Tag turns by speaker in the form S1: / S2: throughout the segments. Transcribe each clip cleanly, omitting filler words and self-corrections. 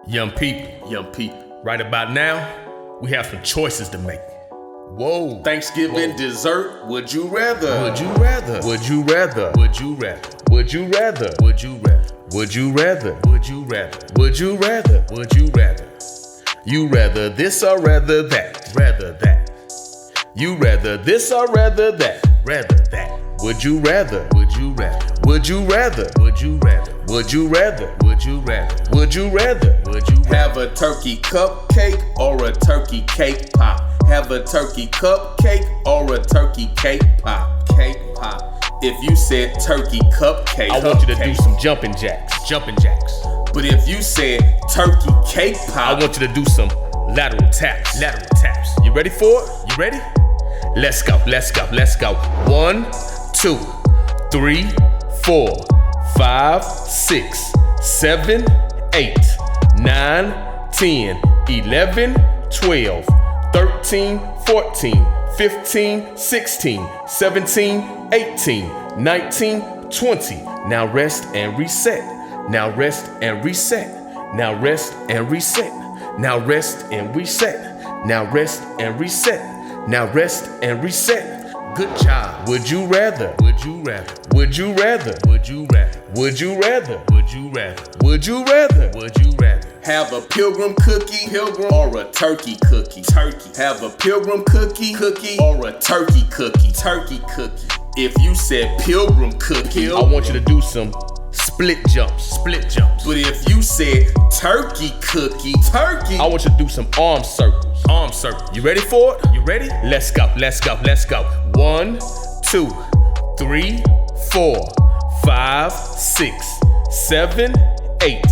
S1: Young people, right about now, we have some choices to make. Whoa.
S2: Thanksgiving dessert, would you rather?
S1: Would you rather? Would you rather? Would you rather? Would you rather? Would you rather? Would you rather? Would you rather? Would you rather? Would you rather? You rather this or rather that? Rather that. You rather this or rather that? Rather that. Would you rather? Would you rather? Would you rather? Would you rather? Would you rather? Would you rather? Would you rather? Would you
S2: have a turkey cupcake or a turkey cake pop? Have a turkey cupcake or a turkey cake pop? Cake pop. If you said turkey cupcake,
S1: I want you to do some jumping jacks. Jumping jacks.
S2: But if you said turkey cake pop,
S1: I want you to do some lateral taps. Lateral taps. You ready for it? You ready? Let's go. Let's go. Let's go. 1, 2, 3, 4, 5, 6, 7, 8, 9, 10, 11, 12, 13, 14, 15, 16, 17, 18, 19, 20. Now rest and reset. Now rest and reset. Now rest and reset. Now rest and reset. Now rest and reset. Now rest and reset. Good job. Would you rather? Would you rather? Would you rather? Would you rather? Would you rather? Would you rather? Would you rather? Would you rather?
S2: Have a pilgrim cookie, or a turkey cookie, turkey. Have a pilgrim cookie, or a turkey cookie, turkey cookie. If you said pilgrim cookie,
S1: I want you to do some split jumps, split jumps.
S2: But if you said turkey cookie, turkey,
S1: I want you to do some arm circles, arm circles. You ready for it? You ready? Let's go, let's go, let's go. 1, 2, 3, 4, 5, 6, 7, 8,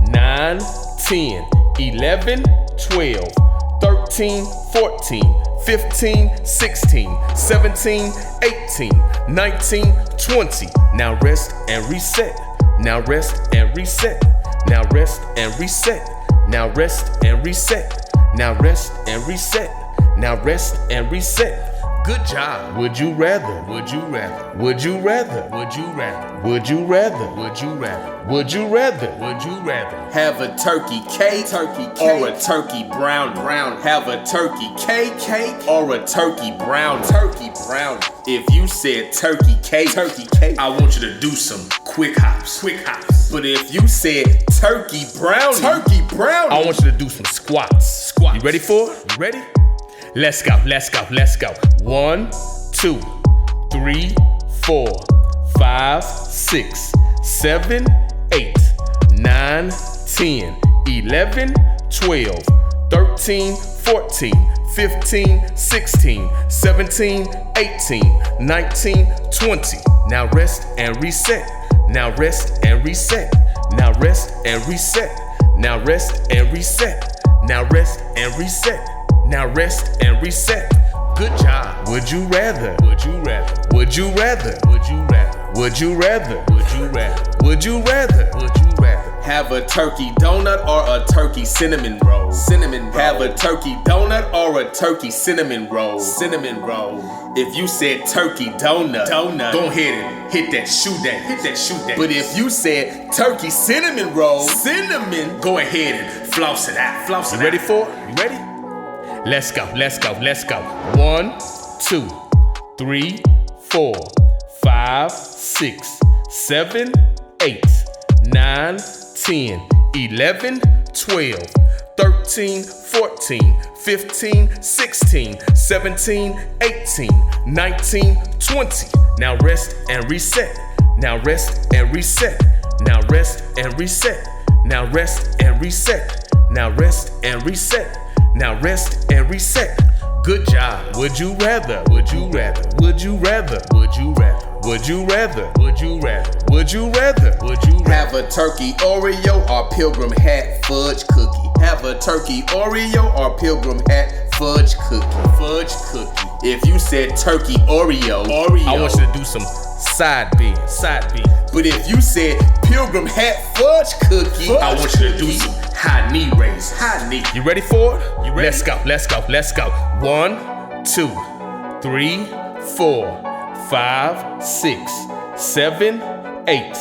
S1: 9, 10, 11, 12, 13, 14, 15, 16, 17, 18, 19, 20. Now rest and reset. Now rest and reset. Now rest and reset. Now rest and reset. Now rest and reset. Now rest and reset. Good job. Would you rather? Would you rather? Would you rather? Would you rather? Would you rather? Would you rather? Would you rather? Would you rather?
S2: Have a turkey cake, or a turkey brown. Have a turkey cake, or a turkey brown. If you said turkey cake, I want you to do some quick hops. But if you said turkey brown,
S1: I want you to do some squats. You ready for it? You ready? Let's go, let's go, let's go. 1, 2, 3, 4, 5, 6, 7, 8, 9, 10, 11, 12, 13, 14, 15, 16, 17, 18, 19, 20. Now rest and reset. Now rest and reset. Now rest and reset. Now rest and reset. Now rest and reset. Now rest and reset. Good job. Would you rather? Would you rather? Would you rather? Would you rather? Would you rather? Would you rather? Would you rather? Would you rather?
S2: Have a turkey donut or a turkey cinnamon roll. Have a turkey donut or a turkey cinnamon roll. If you said turkey donut, go ahead and hit that shoe that. But if you said turkey cinnamon roll, go ahead and floss it out.
S1: You ready for it? You ready? Let's go, let's go, let's go. 1, 2, 3, 4, 5, 6, 7, 8, 9, 10, 11, 12, 13, 14, 15, 16, 17, 18, 19, 20. Now rest and reset. Now rest and reset. Now rest and reset. Now rest and reset. Now rest and reset. Now rest and reset. Good job. Would you rather? Would you rather? Would you rather? Would you rather? Would you rather? Would you rather? Would you rather? Would you rather?
S2: Have a turkey Oreo or pilgrim hat fudge cookie. Have a turkey Oreo or pilgrim hat fudge cookie. If you said turkey Oreo,
S1: I want you to do some side beans.
S2: But if you said pilgrim hat fudge cookie, I want you to do some high knee raise.
S1: You ready for it? You ready? Let's go, let's go, let's go. 1, 2, 3, 4, 5, 6, 7, 8,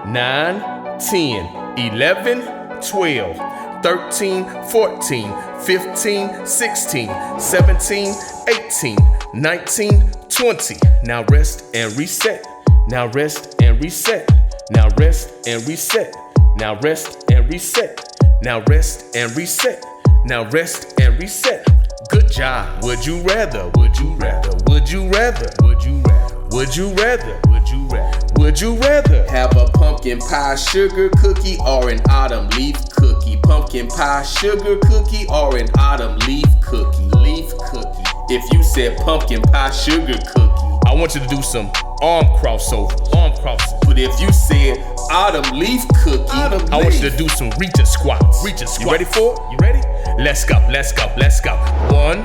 S1: 9, 10, 11, 12, 13, 14, 15, 16, 17, 18, 19, 20. Now rest and reset. Now rest and reset. Now rest and reset. Now rest and reset. Now rest and reset. Now rest and reset. Good job. Would you rather? Would you rather? Would you rather? Would you rather? Would you rather? Would you rather? Would you rather
S2: have a pumpkin pie sugar cookie or an autumn leaf cookie? Pumpkin pie sugar cookie or an autumn leaf cookie? Leaf cookie. If you said pumpkin pie sugar cookie,
S1: I want you to do some arm crossovers. Arm crosses.
S2: But if you said autumn leaf cookie,
S1: I want you to do some reaching squats. Reaching squats. You ready for it? You ready? Let's go. Let's go. Let's go. 1,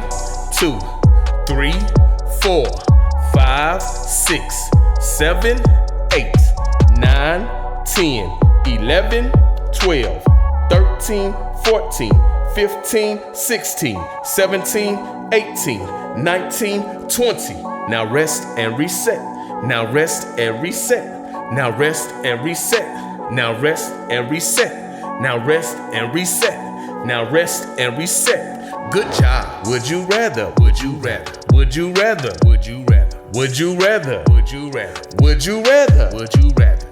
S1: 2, 3, 4, 5, 6, 7, 8, 9, 10, 11, 12, 13, 14, 15, 16, 17, 18, 19, 20. Now rest and reset. Now rest and reset. Now rest and reset. Now rest and reset. Now rest and reset. Now rest and reset. Good job. Would you rather? Would you rather? Would you rather? Would you rather? Would you rather? Would you rather? Would you rather? Would you rather?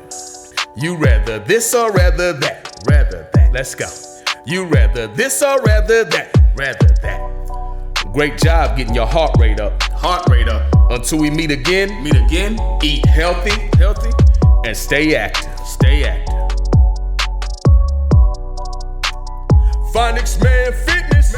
S1: You rather this or rather that? Rather that. Let's go. You rather this or rather that? Rather that. Great job getting your heart rate up.
S2: Heart rate up.
S1: Until we meet again.
S2: Meet again.
S1: Eat healthy. Healthy. And stay active. Stay active. PhonicsMan Fitness.